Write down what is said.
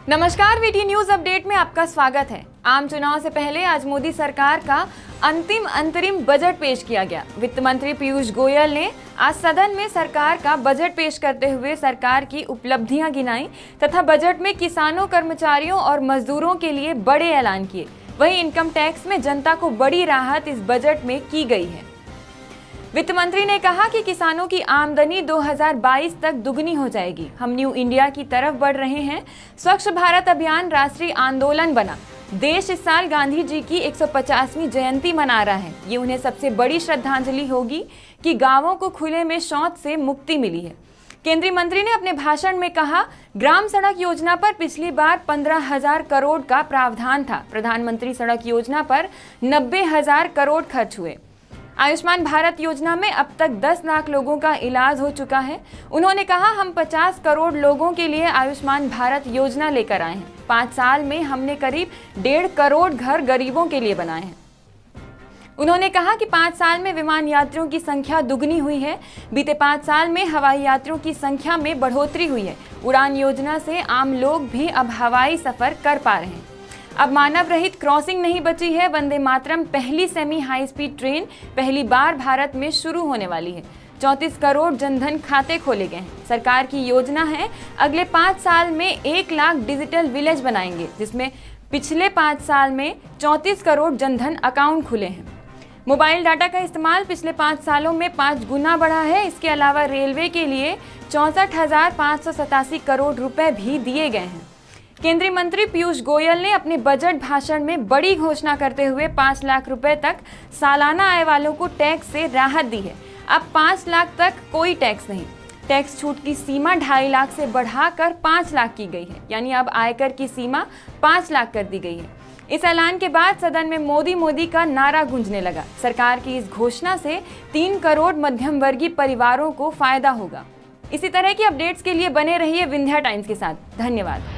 नमस्कार, VT news update में आपका स्वागत है। आम चुनाव से पहले आज मोदी सरकार का अंतरिम बजट पेश किया गया। वित्त मंत्री पीयूष गोयल ने आज सदन में सरकार का बजट पेश करते हुए सरकार की उपलब्धियां गिनाई तथा बजट में किसानों, कर्मचारियों और मजदूरों के लिए बड़े ऐलान किए। वहीं इनकम टैक्स में जनता को बड़ी राहत इस बजट में की गई है। वित्त मंत्री ने कहा कि किसानों की आमदनी 2022 तक दुगनी हो जाएगी। हम न्यू इंडिया की तरफ बढ़ रहे हैं। स्वच्छ भारत अभियान राष्ट्रीय आंदोलन बना। देश इस साल गांधी जी की 150वीं जयंती मना रहा है। ये उन्हें सबसे बड़ी श्रद्धांजलि होगी कि गांवों को खुले में शौच से मुक्ति मिली है। केंद्रीय मंत्री ने अपने भाषण में कहा, ग्राम सड़क योजना पर पिछली बार 15,000 करोड़ का प्रावधान था। प्रधानमंत्री सड़क योजना पर 90,000 करोड़ खर्च हुए। आयुष्मान भारत योजना में अब तक 10 लाख लोगों का इलाज हो चुका है। उन्होंने कहा, हम 50 करोड़ लोगों के लिए आयुष्मान भारत योजना लेकर आए हैं। 5 साल में हमने करीब 1.5 करोड़ घर गरीबों के लिए बनाए हैं। उन्होंने कहा कि 5 साल में विमान यात्रियों की संख्या दुगनी हुई है। बीते 5 साल में हवाई यात्रियों की संख्या में बढ़ोतरी हुई है। उड़ान योजना से आम लोग भी अब हवाई सफर कर पा रहे हैं। अब मानव रहित क्रॉसिंग नहीं बची है। वंदे मातरम पहली सेमी हाई स्पीड ट्रेन पहली बार भारत में शुरू होने वाली है। 34 करोड़ जनधन खाते खोले गए हैं। सरकार की योजना है अगले 5 साल में 1 लाख डिजिटल विलेज बनाएंगे, जिसमें पिछले 5 साल में 34 करोड़ जनधन अकाउंट खुले हैं। मोबाइल डाटा का इस्तेमाल पिछले 5 सालों में 5 गुना बढ़ा है। इसके अलावा रेलवे के लिए 64,587 करोड़ रुपए भी दिए गए हैं। केंद्रीय मंत्री पीयूष गोयल ने अपने बजट भाषण में बड़ी घोषणा करते हुए 5 लाख रुपए तक सालाना आय वालों को टैक्स से राहत दी है। अब 5 लाख तक कोई टैक्स नहीं। टैक्स छूट की सीमा 2.5 लाख से बढ़ाकर 5 लाख की गई है, यानी अब आयकर की सीमा 5 लाख कर दी गई है। इस ऐलान के बाद सदन में मोदी का नारा गूंजने लगा। सरकार की इस घोषणा से 3 करोड़ मध्यम वर्गीय परिवारों को फायदा होगा। इसी तरह की अपडेट्स के लिए बने रहिए विंध्या टाइम्स के साथ। धन्यवाद।